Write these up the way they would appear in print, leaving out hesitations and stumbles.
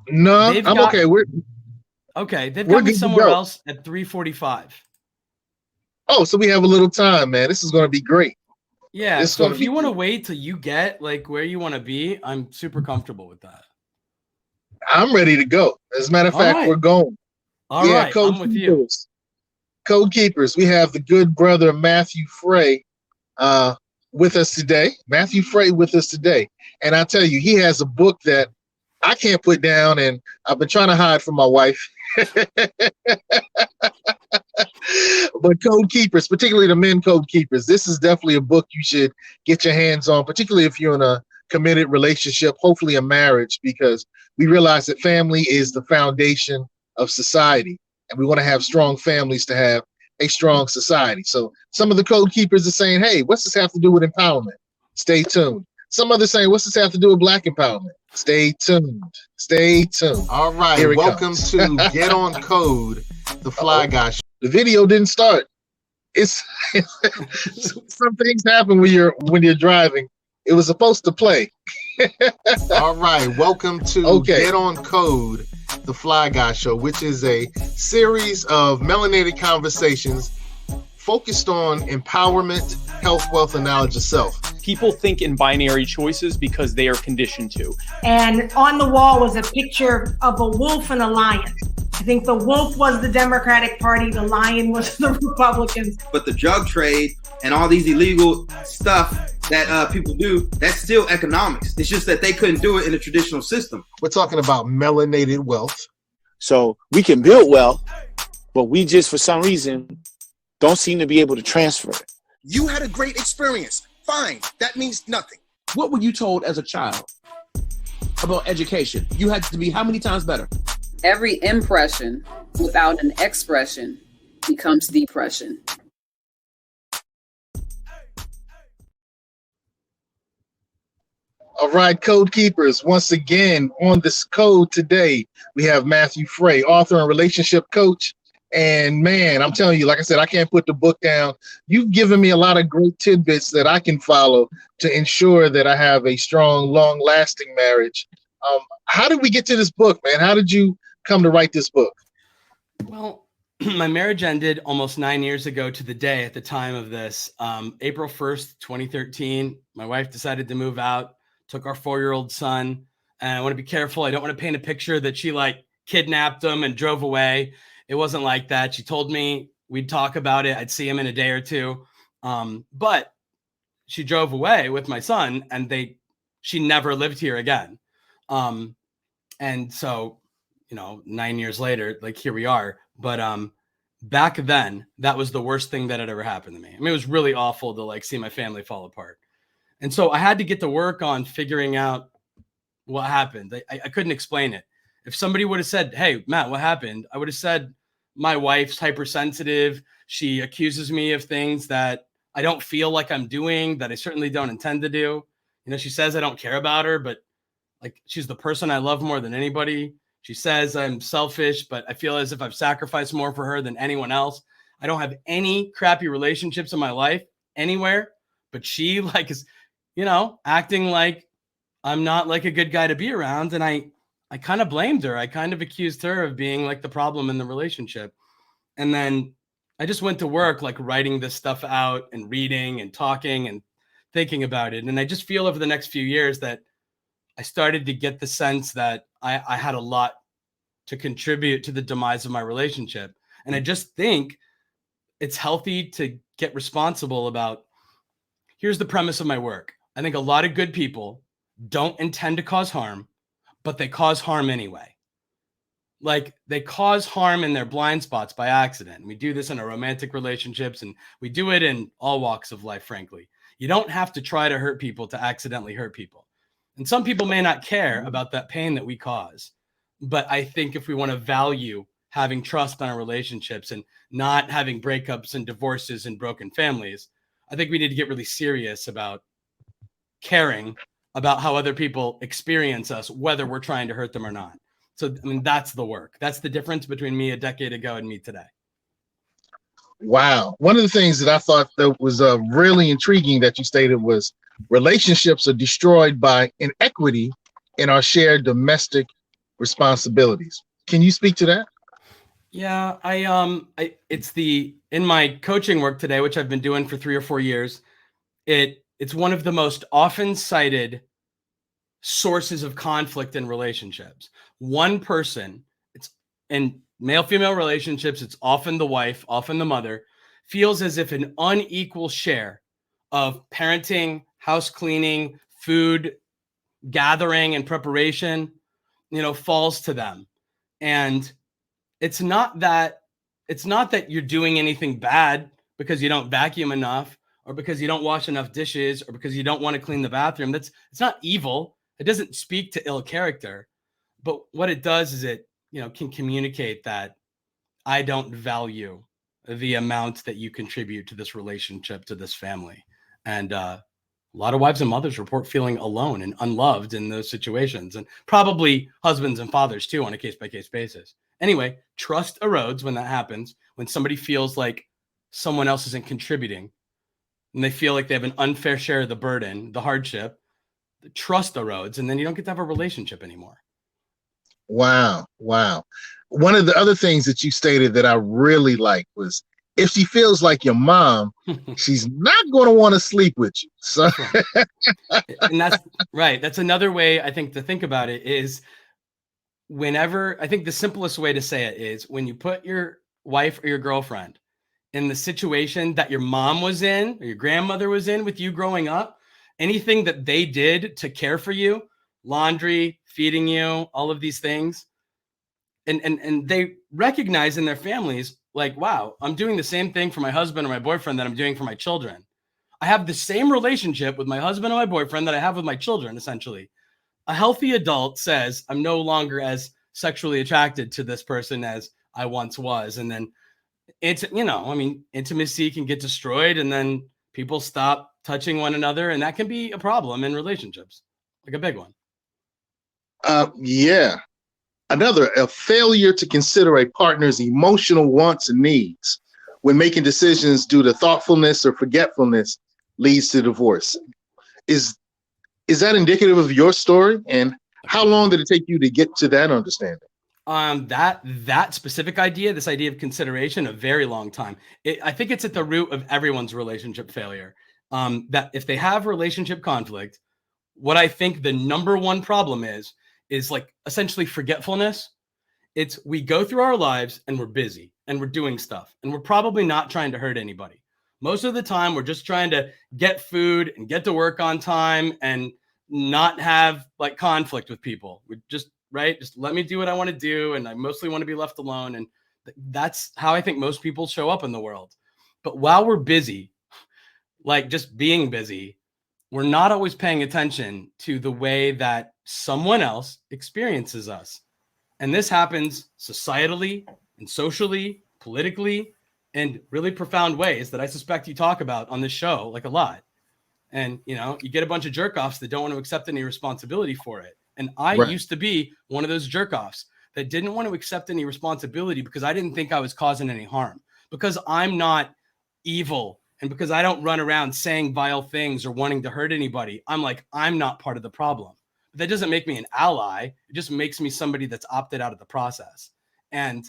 No, They've I'm got okay. they've We're got me good to somewhere go. else at 3:45. Oh, so we have a little time, man. This is going to be great. Yeah, This is so going to if be you want to great. wait till you get like where you want to be, I'm super comfortable with that. I'm ready to go. As a matter of All fact, we're right. going. All Yeah, right, Code I'm with you. Keepers. Code Keepers. We have the good brother Matthew FRAY uh, with us today. Matthew FRAY with us today. And I tell you, he has a book that I can't put down, and I've been trying to hide from my wife. But Code Keepers, particularly the men Code Keepers, this is definitely a book you should get your hands on, particularly if you're in a committed relationship, hopefully a marriage, because we realize that family is the foundation of society. And we want to have strong families to have a strong society. So some of the Code Keepers are saying, hey, what's this have to do with empowerment? Stay tuned. Some others saying, what's this have to do with Black empowerment? Stay tuned. Stay tuned. All right, Here it welcome comes. to Get On Code, the Fly Guy Show. The video didn't start. It's some things happen when you're driving. It was supposed to play. All right, welcome to Okay. Get On Code, the Fly Guy Show, which is a series of melanated conversations focused on empowerment, health, wealth, and knowledge of self. People think in binary choices because they are conditioned to. And on the wall was a picture of a wolf and a lion. I think the wolf was the Democratic Party, the lion was the Republicans. But the drug trade and all these illegal stuff that people do, that's still economics. It's just that they couldn't do it in a traditional system. We're talking about melanated wealth. So we can build wealth, but we just, for some reason, don't seem to be able to transfer it. You had a great experience. Fine. That means nothing. What were you told as a child about education? You had to be how many times better? Every impression without an expression becomes depression. All right, Code Keepers. Once again, on this code today, we have Matthew FRAY, author and relationship coach. And man, I'm telling you, like I said, I can't put the book down. You've given me a lot of great tidbits that I can follow to ensure that I have a strong, long-lasting marriage. How did we get to this book, man? How did you come to write this book? Well, my marriage ended almost 9 years ago to the day at the time of this. April 1st, 2013, my wife decided to move out, took our 4-year-old son. And I want to be careful. I don't want to paint a picture that she like kidnapped him and drove away. It wasn't like that. She told me we'd talk about it. I'd see him in a day or two. But she drove away with my son and she never lived here again. And so, 9 years later, like here we are. But back then, that was the worst thing that had ever happened to me. I mean, it was really awful to like see my family fall apart. And so I had to get to work on figuring out what happened. I couldn't explain it. If somebody would have said, hey, Matt, what happened? I would have said, my wife's hypersensitive. She accuses me of things that I don't feel like I'm doing, that I certainly don't intend to do. She says I don't care about her, but like she's the person I love more than anybody. She says I'm selfish, but I feel as if I've sacrificed more for her than anyone else. I don't have any crappy relationships in my life anywhere, but she like is, acting like I'm not like a good guy to be around. And I kind of blamed her. I kind of accused her of being like the problem in the relationship. And then I just went to work, like writing this stuff out and reading and talking and thinking about it. And I just feel over the next few years that I started to get the sense that I had a lot to contribute to the demise of my relationship. And I just think it's healthy to get responsible about, here's the premise of my work. I think a lot of good people don't intend to cause harm, but they cause harm anyway. Like they cause harm in their blind spots by accident. We do this in our romantic relationships and we do it in all walks of life, frankly. You don't have to try to hurt people to accidentally hurt people. And some people may not care about that pain that we cause. But I think if we want to value having trust in our relationships and not having breakups and divorces and broken families, I think we need to get really serious about caring about how other people experience us, whether we're trying to hurt them or not. So, I mean, that's the work. That's the difference between me a decade ago and me today. Wow. One of the things that I thought that was really intriguing that you stated was relationships are destroyed by inequity in our shared domestic responsibilities. Can you speak to that? Yeah, it's in my coaching work today, which I've been doing for 3 or 4 years. It's one of the most often cited sources of conflict in relationships. One person, it's in male female relationships, it's often the wife, often the mother, feels as if an unequal share of parenting, house cleaning, food gathering and preparation, falls to them. And it's not that you're doing anything bad because you don't vacuum enough or because you don't wash enough dishes or because you don't want to clean the bathroom. It's not evil. It doesn't speak to ill character, but what it does is it, can communicate that I don't value the amount that you contribute to this relationship, to this family. And a lot of wives and mothers report feeling alone and unloved in those situations, and probably husbands and fathers too on a case-by-case basis. Anyway, trust erodes when that happens, when somebody feels like someone else isn't contributing and they feel like they have an unfair share of the burden, the hardship. The trust erodes, and then you don't get to have a relationship anymore. Wow. One of the other things that you stated that I really liked was, if she feels like your mom, she's not going to want to sleep with you. So, and that's right. That's another way I think to think about it is, whenever, I think the simplest way to say it is, when you put your wife or your girlfriend in the situation that your mom was in or your grandmother was in with you growing up, anything that they did to care for you, laundry, feeding you, all of these things, and they recognize in their families, like, wow, I'm doing the same thing for my husband or my boyfriend that I'm doing for my children. I have the same relationship with my husband or my boyfriend that I have with my children, essentially. A healthy adult says, I'm no longer as sexually attracted to this person as I once was. And then intimacy can get destroyed, and then people stop touching one another. And that can be a problem in relationships, like a big one. Yeah. A failure to consider a partner's emotional wants and needs when making decisions due to thoughtfulness or forgetfulness leads to divorce. Is that indicative of your story? And how long did it take you to get to that understanding? That specific idea, this idea of consideration, a very long time. I think it's at the root of everyone's relationship failure. That if they have relationship conflict, what I think the number one problem is like essentially forgetfulness. It's we go through our lives and we're busy and we're doing stuff and we're probably not trying to hurt anybody. Most of the time, we're just trying to get food and get to work on time and not have like conflict with people. We just let me do what I want to do. And I mostly want to be left alone. And that's how I think most people show up in the world. But while we're busy, like just being busy, we're not always paying attention to the way that someone else experiences us. And this happens societally and socially, politically, in really profound ways that I suspect you talk about on this show, like a lot. And, you get a bunch of jerk-offs that don't want to accept any responsibility for it. And I used to be one of those jerk-offs that didn't want to accept any responsibility because I didn't think I was causing any harm, because I'm not evil. And because I don't run around saying vile things or wanting to hurt anybody, I'm like, I'm not part of the problem. But that doesn't make me an ally. It just makes me somebody that's opted out of the process. And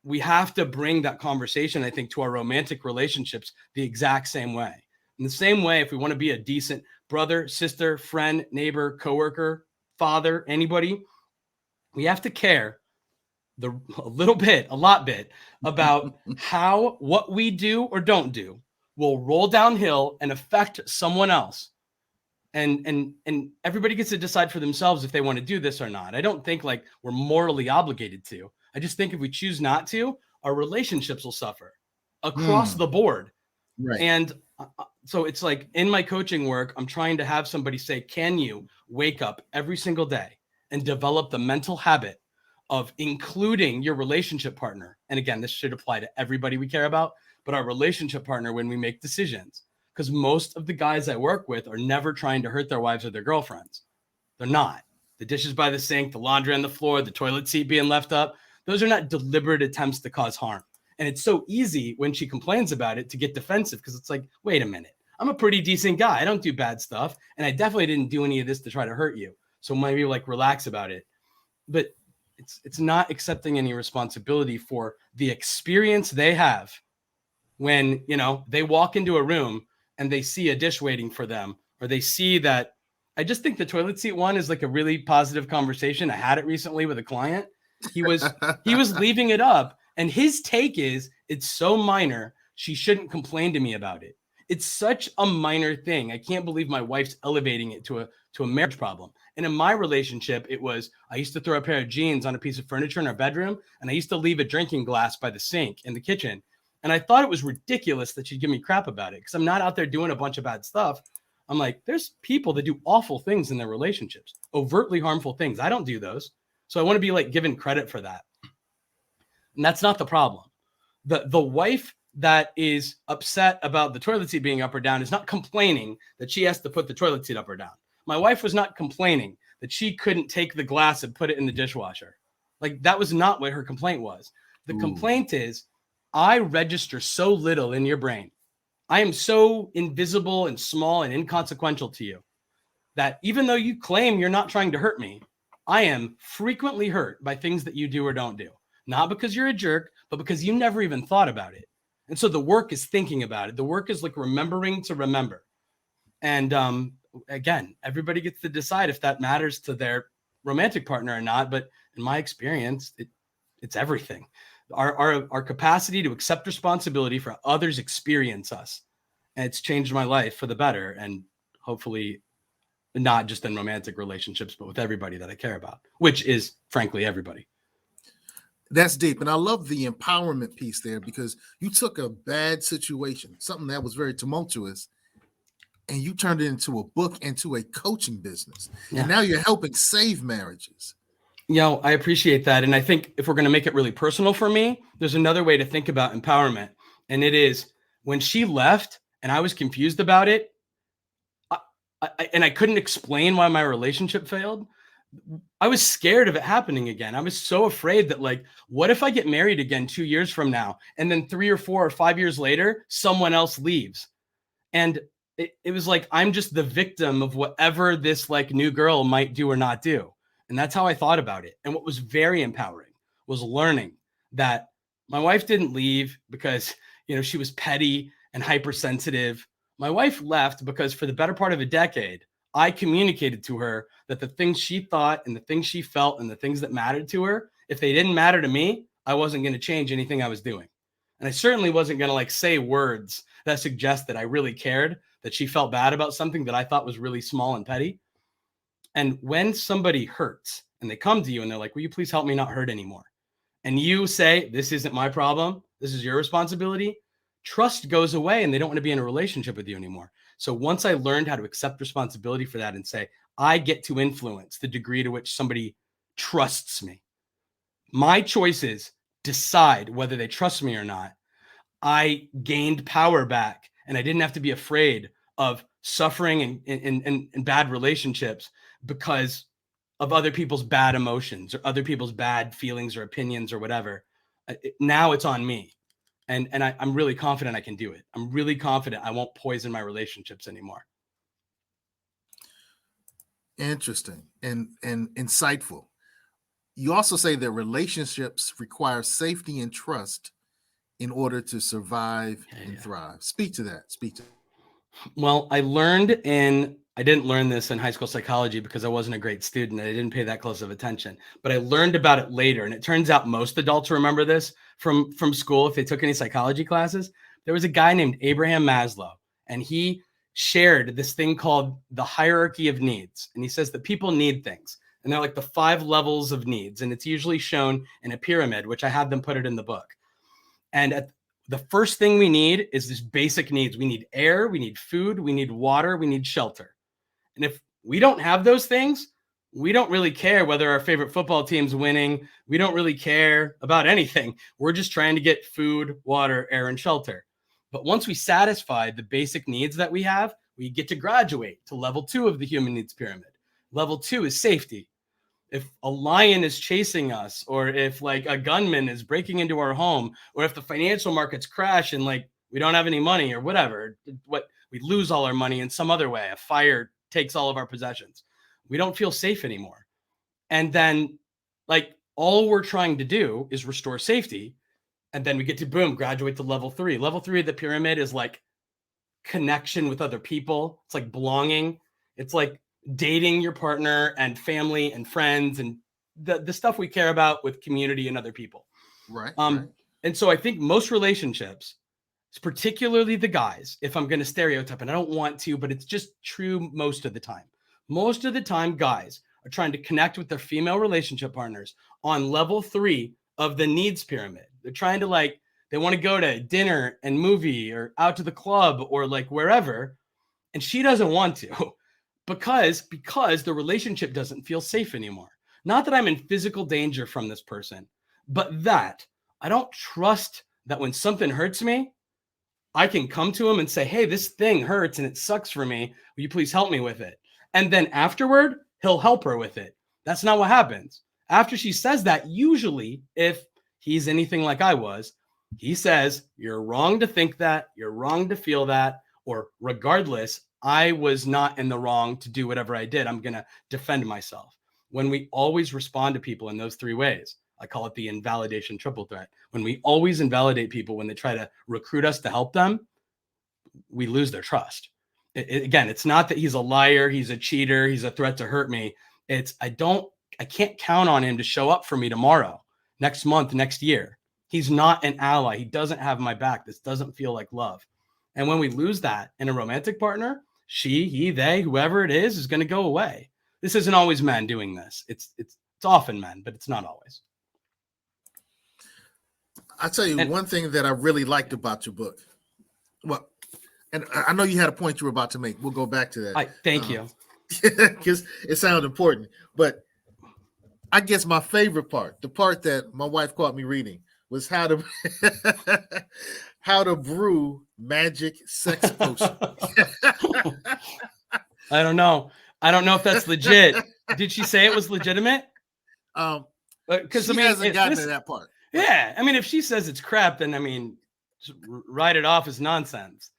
we have to bring that conversation, I think, to our romantic relationships the exact same way. In the same way, if we want to be a decent brother, sister, friend, neighbor, coworker, father, anybody, we have to care a lot about how what we do or don't do will roll downhill and affect someone else. And everybody gets to decide for themselves if they want to do this or not. I don't think like we're morally obligated to. I just think if we choose not to, our relationships will suffer across the board. Right. And so it's like in my coaching work, I'm trying to have somebody say, can you wake up every single day and develop the mental habit of including your relationship partner? And again, this should apply to everybody we care about, but our relationship partner when we make decisions. Because most of the guys I work with are never trying to hurt their wives or their girlfriends. They're not. The dishes by the sink, the laundry on the floor, the toilet seat being left up, those are not deliberate attempts to cause harm. And it's so easy when she complains about it to get defensive, because it's like, wait a minute, I'm a pretty decent guy. I don't do bad stuff. And I definitely didn't do any of this to try to hurt you. So maybe like relax about it. But It's not accepting any responsibility for the experience they have when, you know, they walk into a room and they see a dish waiting for them, or they see that. I just think the toilet seat one is like a really positive conversation. I had it recently with a client. He was leaving it up, and his take is, it's so minor, she shouldn't complain to me about it. It's such a minor thing. I can't believe my wife's elevating it to a marriage problem. And in my relationship, it was, I used to throw a pair of jeans on a piece of furniture in our bedroom, and I used to leave a drinking glass by the sink in the kitchen. And I thought it was ridiculous that she'd give me crap about it, because I'm not out there doing a bunch of bad stuff. I'm like, there's people that do awful things in their relationships, overtly harmful things. I don't do those. So I want to be like given credit for that. And that's not the problem. The wife that is upset about the toilet seat being up or down is not complaining that she has to put the toilet seat up or down. My wife was not complaining that she couldn't take the glass and put it in the dishwasher. Like, that was not what her complaint was. The complaint is, I register so little in your brain. I am so invisible and small and inconsequential to you that even though you claim you're not trying to hurt me, I am frequently hurt by things that you do or don't do. Not because you're a jerk, but because you never even thought about it. And so the work is thinking about it. The work is like remembering to remember. And again, everybody gets to decide if that matters to their romantic partner or not. But in my experience, it's everything. Our capacity to accept responsibility for others' experience us. And it's changed my life for the better. And hopefully not just in romantic relationships, but with everybody that I care about, which is frankly everybody. That's deep. And I love the empowerment piece there, because you took a bad situation, something that was very tumultuous, and you turned it into a book, into a coaching business. Yeah. And now you're helping save marriages. You know, I appreciate that. And I think if we're going to make it really personal for me, there's another way to think about empowerment. And it is, when she left and I was confused about it, I couldn't explain why my relationship failed, I was scared of it happening again. I was so afraid that, like, what if I get married again 2 years from now, and then 3 or 4 or 5 years later, someone else leaves? And it was like, I'm just the victim of whatever this like new girl might do or not do. And that's how I thought about it. And what was very empowering was learning that my wife didn't leave because, you know, she was petty and hypersensitive. My wife left because for the better part of a decade, I communicated to her that the things she thought and the things she felt and the things that mattered to her, if they didn't matter to me, I wasn't going to change anything I was doing. And I certainly wasn't going to like say words that suggest that I really cared, that she felt bad about something that I thought was really small and petty. And when somebody hurts and they come to you and they're like, will you please help me not hurt anymore? And you say, this isn't my problem, this is your responsibility, trust goes away and they don't want to be in a relationship with you anymore. So once I learned how to accept responsibility for that and say, I get to influence the degree to which somebody trusts me, my choices decide whether they trust me or not, I gained power back, and I didn't have to be afraid of suffering in bad relationships because of other people's bad emotions or other people's bad feelings or opinions or whatever. Now it's on me. And I'm really confident I can do it. I'm really confident I won't poison my relationships anymore. Interesting and insightful. You also say that relationships require safety and trust in order to survive and thrive. Speak to that. Well, I didn't learn this in high school psychology because I wasn't a great student and I didn't pay that close of attention, but I learned about it later. And it turns out most adults remember this from school if they took any psychology classes. There was a guy named Abraham Maslow, and he shared this thing called the hierarchy of needs. And he says that people need things, and they're like the 5 levels of needs. And it's usually shown in a pyramid, which I had them put it in the book. And the first thing we need is this basic needs. We need air, we need food, we need water, we need shelter. And if we don't have those things, we don't really care whether our favorite football team's winning. We don't really care about anything. We're just trying to get food, water, air, and shelter. But once we satisfy the basic needs that we have, we get to graduate to level 2 of the human needs pyramid. Level 2 is safety. If a lion is chasing us, or if like a gunman is breaking into our home, or if the financial markets crash and like we don't have any money or whatever, we lose all our money in some other way, a fire takes all of our possessions, we don't feel safe anymore. And then like all we're trying to do is restore safety. And then we get to boom, graduate to level 3. Level 3 of the pyramid is like connection with other people. It's like belonging. It's like dating your partner and family and friends and the stuff we care about with community and other people. Right. And so I think most relationships, particularly the guys, if I'm going to stereotype, and I don't want to, but it's just true most of the time. Most of the time, guys are trying to connect with their female relationship partners on level 3 of the needs pyramid. They're trying to they want to go to dinner and movie or out to the club or like wherever. And she doesn't want to because the relationship doesn't feel safe anymore. Not that I'm in physical danger from this person, but that I don't trust that when something hurts me, I can come to him and say, hey, this thing hurts and it sucks for me. Will you please help me with it? And then afterward, he'll help her with it. That's not what happens. After she says that, usually, if he's anything like I was, he says, you're wrong to think that, you're wrong to feel that, or regardless, I was not in the wrong to do whatever I did. I'm going to defend myself. When we always respond to people in those 3 ways, I call it the invalidation triple threat. When we always invalidate people when they try to recruit us to help them, we lose their trust. Again, it's not that he's a liar, he's a cheater, he's a threat to hurt me. It's I can't count on him to show up for me tomorrow, next month, next year. He's not an ally. He doesn't have my back. This doesn't feel like love. And when we lose that in a romantic partner, she, he, they, whoever it is going to go away. This isn't always men doing this. It's often men, but it's not always. I'll tell you one thing that I really liked about your book. Well, and I know you had a point you were about to make. We'll go back to that. Thank you. Because it sounded important. But I guess my favorite part, the part that my wife caught me reading, was how to brew magic sex potion. I don't know if that's legit. Did she say it was legitimate? Because she hasn't gotten to that part. Yeah, I mean, if she says it's crap, then I mean, just write it off as nonsense.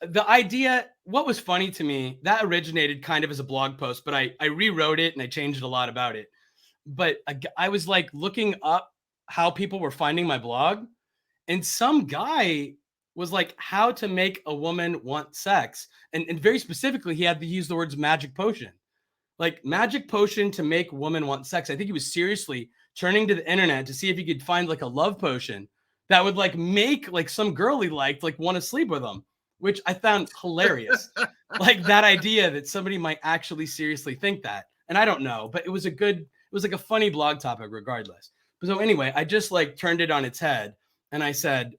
The idea, what was funny to me, that originated kind of as a blog post, but I rewrote it and I changed a lot about it. But I was like looking up how people were finding my blog, and some guy was like, how to make a woman want sex. And very specifically, he had to use the words magic potion. Like magic potion to make a woman want sex. I think he was seriously turning to the internet to see if he could find like a love potion that would like make like some girl he liked like want to sleep with him, which I found hilarious. Like that idea that somebody might actually seriously think that. And I don't know, but it was like a funny blog topic regardless. So anyway, I just like turned it on its head and I said,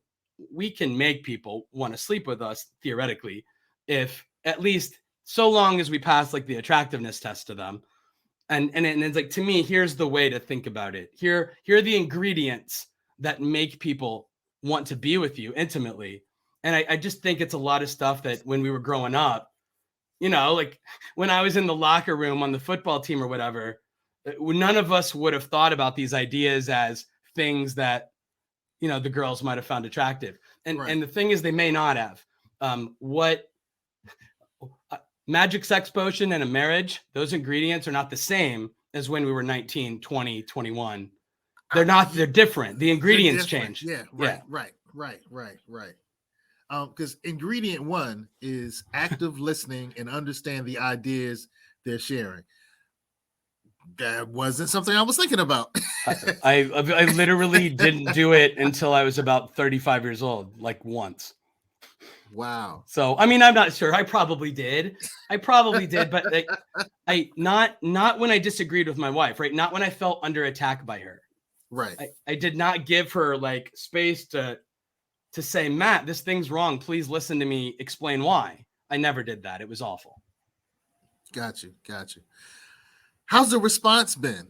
we can make people want to sleep with us theoretically, if at least so long as we pass like the attractiveness test to them. And it's like, to me, here's the way to think about it. Here are the ingredients that make people want to be with you intimately. And I just think it's a lot of stuff that when we were growing up, you know, like when I was in the locker room on the football team or whatever, none of us would have thought about these ideas as things that, you know, the girls might have found attractive. And the thing is, they may not have. Magic sex potion and a marriage, those ingredients are not the same as when we were 19, 20, 21. They're different. The ingredients change. Yeah, right. Because ingredient 1 is active listening and understand the ideas they're sharing. That wasn't something I was thinking about. I literally didn't do it until I was about 35 years old, like once. Wow. So, I mean, I'm not sure. I probably did, but like, not when I disagreed with my wife, right? Not when I felt under attack by her. Right. I did not give her like space to say, Matt, this thing's wrong. Please listen to me explain why. I never did that. It was awful. Got you. How's the response been?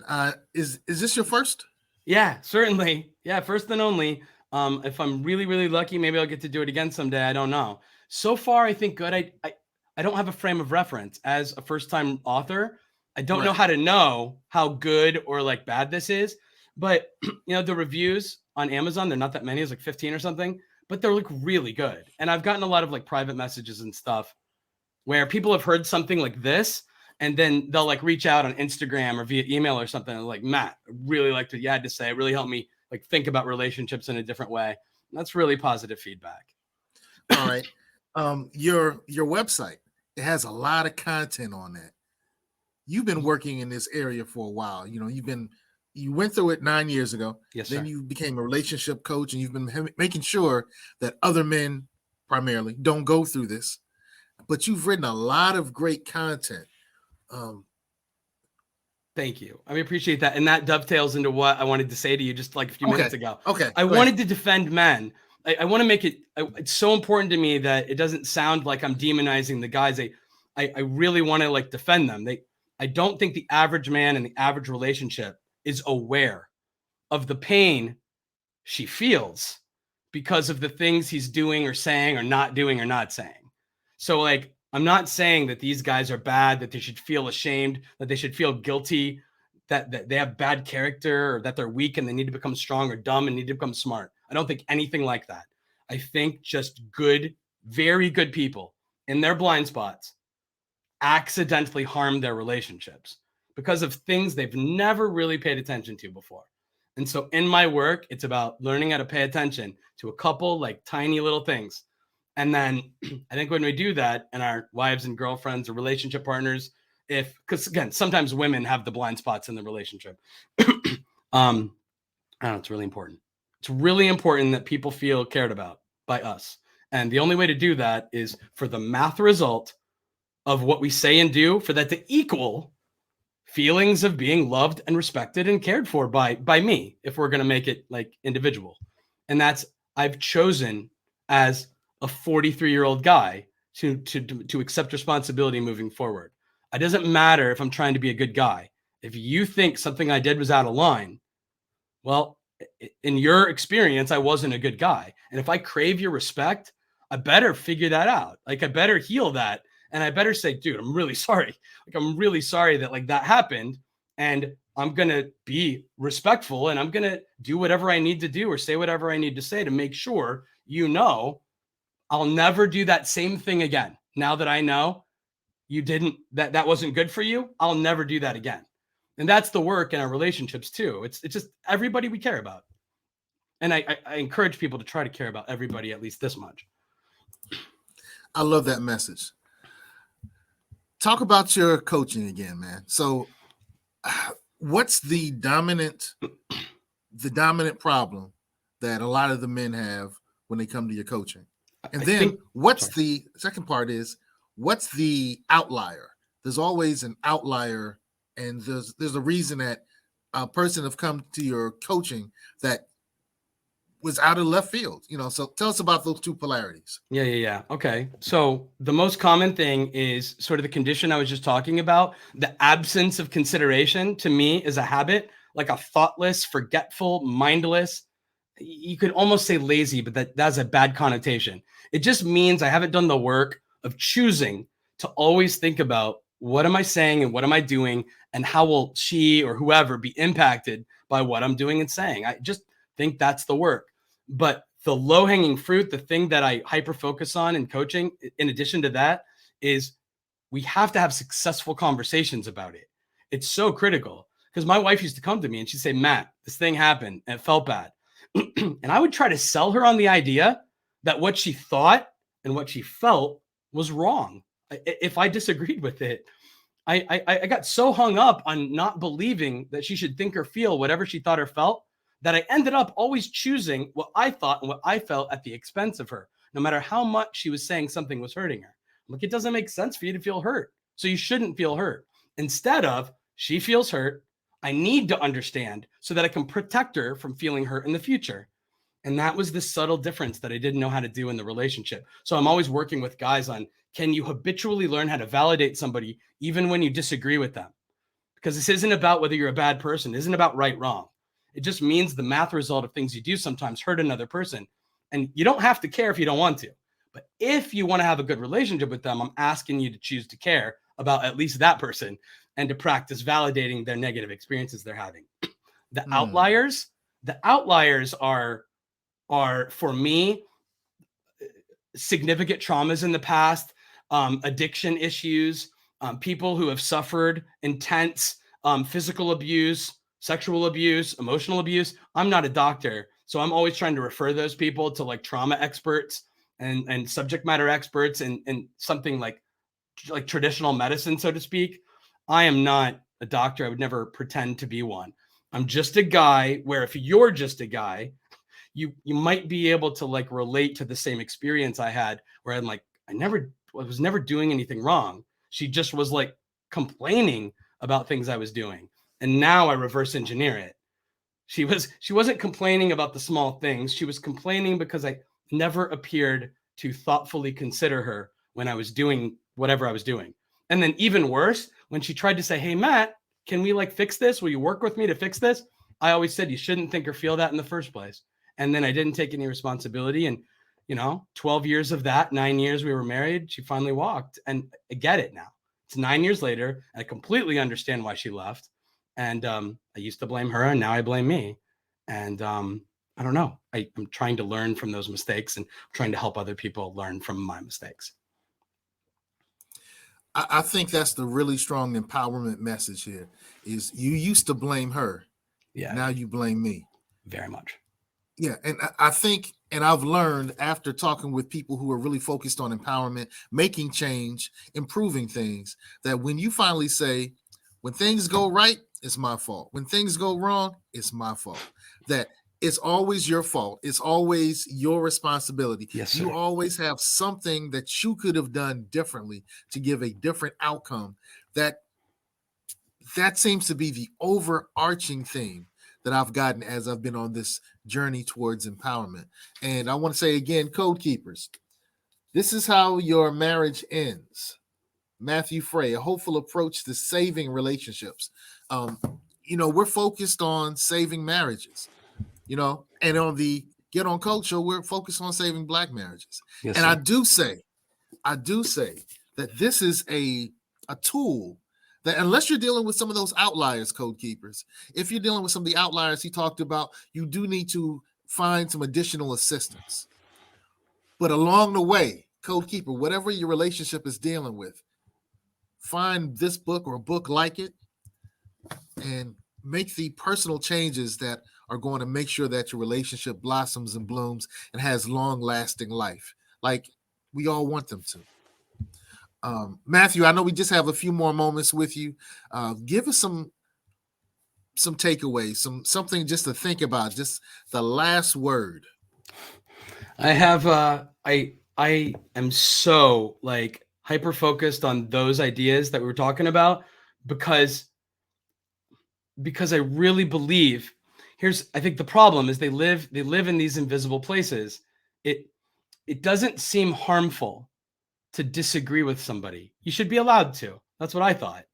Is this your first? Yeah, certainly. Yeah, first and only. If I'm really, really lucky, maybe I'll get to do it again someday. I don't know. So far, I think good. I don't have a frame of reference as a first-time author. I don't know how to know how good or like bad this is. But you know, the reviews on Amazon, they're not that many. It's like 15 or something, but they're like really good. And I've gotten a lot of like private messages and stuff where people have heard something like this And then they'll like reach out on Instagram or via email or something. And like, Matt, I really liked what you had to say. It really helped me like think about relationships in a different way. And that's really positive feedback. All right. Your website, it has a lot of content on that. You've been working in this area for a while. You know, you went through it 9 years ago. Yes, then sir. you became a relationship coach, and you've been making sure that other men primarily don't go through this. But you've written a lot of great content. Thank you. I appreciate that. And that dovetails into what I wanted to say to you just like a few minutes ago. Okay. I wanted to defend men. I want to make it, it's so important to me that it doesn't sound like I'm demonizing the guys. I really want to like defend them. I don't think the average man in the average relationship is aware of the pain she feels because of the things he's doing or saying or not doing or not saying. So like, I'm not saying that these guys are bad, that they should feel ashamed, that they should feel guilty, that they have bad character, or that they're weak and they need to become strong, or dumb and need to become smart. I don't think anything like that. I think just good, very good people in their blind spots accidentally harm their relationships because of things they've never really paid attention to before. And so in my work, it's about learning how to pay attention to a couple like tiny little things. And then I think when we do that and our wives and girlfriends or relationship partners, because again, sometimes women have the blind spots in the relationship. I don't know, it's really important. It's really important that people feel cared about by us. And the only way to do that is for the math result of what we say and do, for that to equal feelings of being loved and respected and cared for by me, if we're going to make it like individual. And that's, I've chosen as a 43-year-old guy to accept responsibility moving forward. It doesn't matter if I'm trying to be a good guy. If you think something I did was out of line, well, in your experience, I wasn't a good guy. And if I crave your respect, I better figure that out. Like I better heal that. And I better say, dude, I'm really sorry. Like, I'm really sorry that like that happened. And I'm going to be respectful and I'm going to do whatever I need to do or say whatever I need to say to make sure, you know, I'll never do that same thing again. Now that I know you didn't, that wasn't good for you, I'll never do that again. And that's the work in our relationships too. It's just everybody we care about. And I encourage people to try to care about everybody at least this much. I love that message. Talk about your coaching again, man. So what's the dominant problem that a lot of the men have when they come to your coaching? And then the second part is, what's the outlier? There's always an outlier, and there's a reason that a person have come to your coaching that was out of left field, you know. So tell us about those two polarities. Yeah. Okay. So the most common thing is sort of the condition I was just talking about. The absence of consideration to me is a habit, like a thoughtless, forgetful, mindless. You could almost say lazy, but that's a bad connotation. It just means I haven't done the work of choosing to always think about what am I saying and what am I doing and how will she or whoever be impacted by what I'm doing and saying. I just think that's the work. But the low-hanging fruit, the thing that I hyper-focus on in coaching, in addition to that, is we have to have successful conversations about it. It's so critical because my wife used to come to me and she'd say, Matt, this thing happened and it felt bad. And I would try to sell her on the idea that what she thought and what she felt was wrong. If I disagreed with it, I got so hung up on not believing that she should think or feel whatever she thought or felt that I ended up always choosing what I thought and what I felt at the expense of her, no matter how much she was saying something was hurting her. Like, it doesn't make sense for you to feel hurt. So you shouldn't feel hurt. Instead of, she feels hurt, I need to understand so that I can protect her from feeling hurt in the future. And that was the subtle difference that I didn't know how to do in the relationship. So I'm always working with guys on, can you habitually learn how to validate somebody even when you disagree with them? Because this isn't about whether you're a bad person. It isn't about right, wrong. It just means the math result of things you do sometimes hurt another person. And you don't have to care if you don't want to. But if you want to have a good relationship with them, I'm asking you to choose to care about at least that person and to practice validating their negative experiences they're having. The outliers are for me, significant traumas in the past, addiction issues, people who have suffered intense physical abuse, sexual abuse, emotional abuse. I'm not a doctor, so I'm always trying to refer those people to like trauma experts and subject matter experts and something like traditional medicine, so to speak. I am not a doctor. I would never pretend to be one. I'm just a guy where if you're just a guy, you might be able to like relate to the same experience I had where I'm like, I was never doing anything wrong. She just was like complaining about things I was doing. And now I reverse engineer it. She wasn't complaining about the small things. She was complaining because I never appeared to thoughtfully consider her when I was doing whatever I was doing. And then even worse, when she tried to say, hey, Matt, can we like fix this? Will you work with me to fix this? I always said you shouldn't think or feel that in the first place. And then I didn't take any responsibility. And, 12 years of that, 9 years we were married, she finally walked. And I get it now. It's 9 years later. And I completely understand why she left. And I used to blame her and now I blame me. And I don't know. I'm trying to learn from those mistakes and trying to help other people learn from my mistakes. I think that's the really strong empowerment message here is you used to blame her. Yeah. Now you blame me. Very much. Yeah. And I think, and I've learned after talking with people who are really focused on empowerment, making change, improving things, that when you finally say, when things go right, it's my fault. When things go wrong, it's my fault. That it's always your fault. It's always your responsibility. Yes, sir. You always have something that you could have done differently to give a different outcome. That seems to be the overarching theme that I've gotten as I've been on this journey towards empowerment. And I want to say again, Code Keepers, this is how your marriage ends. Matthew FRAY, a hopeful approach to saving relationships. We're focused on saving marriages, and on the Get On Culture, we're focused on saving Black marriages. Yes, and sir. I do say that this is a tool that, unless you're dealing with some of those outliers, Code Keepers, if you're dealing with some of the outliers he talked about, you do need to find some additional assistance. But along the way, Code Keeper, whatever your relationship is dealing with, find this book or a book like it and make the personal changes that are going to make sure that your relationship blossoms and blooms and has long-lasting life, like we all want them to. Matthew, I know we just have a few more moments with you. Give us some takeaways, something just to think about, just the last word. I have I am so like hyper focused on those ideas that we were talking about because I really believe I think the problem is they live in these invisible places. It doesn't seem harmful to disagree with somebody. You should be allowed to. That's what I thought.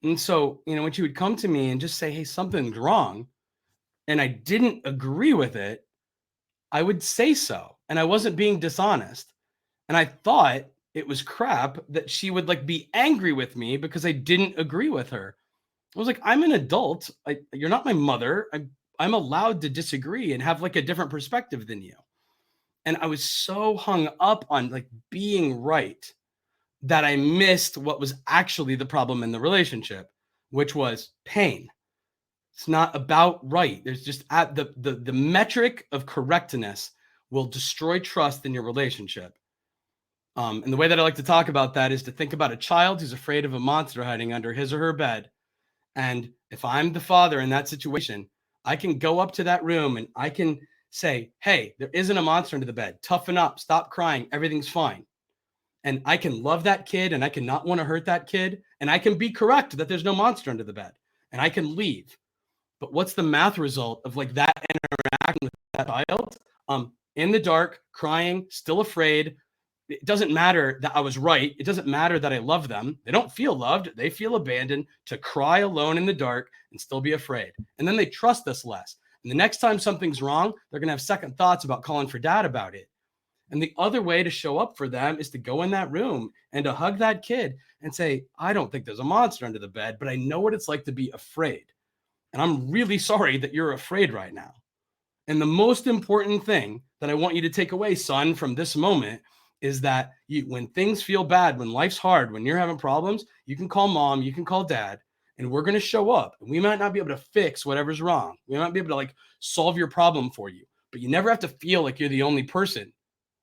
And so, when you would come to me and just say, hey, something's wrong, and I didn't agree with it, I would say so. And I wasn't being dishonest. And I thought it was crap that she would like be angry with me because I didn't agree with her. I was like, I'm an adult. You're not my mother. I'm allowed to disagree and have like a different perspective than you. And I was so hung up on like being right that I missed what was actually the problem in the relationship, which was pain. It's not about right. There's just the metric of correctness will destroy trust in your relationship. And the way that I like to talk about that is to think about a child who's afraid of a monster hiding under his or her bed. And if I'm the father in that situation, I can go up to that room and I can say, hey, there isn't a monster under the bed. Toughen up. Stop crying. Everything's fine. And I can love that kid and I can not want to hurt that kid. And I can be correct that there's no monster under the bed. And I can leave. But what's the math result of like that interaction with that child? In the dark, crying, still afraid. It doesn't matter that I was right. It doesn't matter that I love them. They don't feel loved. They feel abandoned, to cry alone in the dark and still be afraid. And then they trust us less. And the next time something's wrong, they're going to have second thoughts about calling for dad about it. And the other way to show up for them is to go in that room and to hug that kid and say, I don't think there's a monster under the bed, but I know what it's like to be afraid. And I'm really sorry that you're afraid right now. And the most important thing that I want you to take away, son, from this moment is that when things feel bad, when life's hard, when you're having problems, you can call mom, you can call dad, and we're going to show up. And we might not be able to fix whatever's wrong. We might be able to like solve your problem for you, but you never have to feel like you're the only person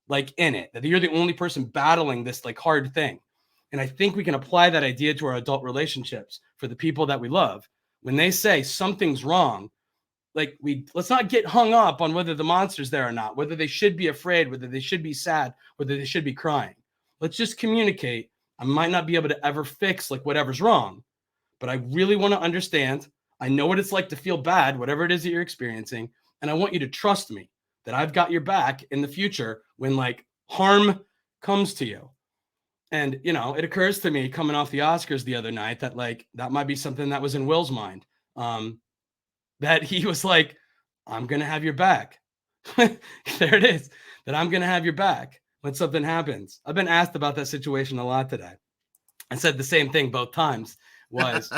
like in it, that you're the only person battling this like hard thing. And I think we can apply that idea to our adult relationships for the people that we love. When they say something's wrong, like let's not get hung up on whether the monster's there or not, whether they should be afraid, whether they should be sad, whether they should be crying. Let's just communicate. I might not be able to ever fix like whatever's wrong, but I really want to understand. I know what it's like to feel bad, whatever it is that you're experiencing. And I want you to trust me that I've got your back in the future when like harm comes to you. And, you know, it occurs to me coming off the Oscars the other night that like, that might be something that was in Will's mind. That he was like, I'm going to have your back. There it is. That I'm going to have your back when something happens. I've been asked about that situation a lot today. I said the same thing both times was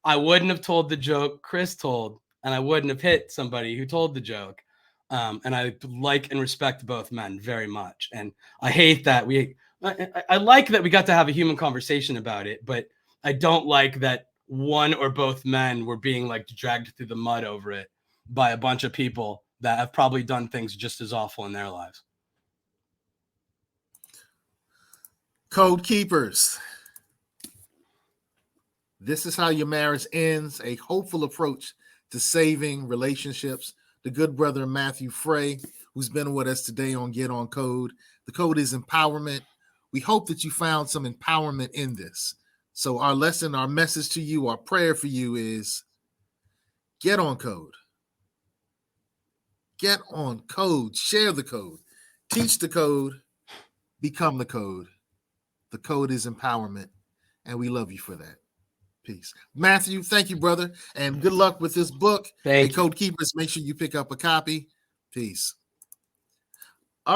I wouldn't have told the joke Chris told, and I wouldn't have hit somebody who told the joke. And I like and respect both men very much. And I hate that I like that we got to have a human conversation about it, but I don't like that one or both men were being like dragged through the mud over it by a bunch of people that have probably done things just as awful in their lives. Code Keepers. This is how your marriage ends, a hopeful approach to saving relationships. The good brother Matthew FRAY, who's been with us today on Get On Code. The code is empowerment. We hope that you found some empowerment in this. So our lesson, our message to you, our prayer for you is get on code. Get on code. Share the code. Teach the code. Become the code. The code is empowerment, and we love you for that. Peace. Matthew, thank you, brother, and good luck with this book. Thank you. Code Keepers, make sure you pick up a copy. Peace.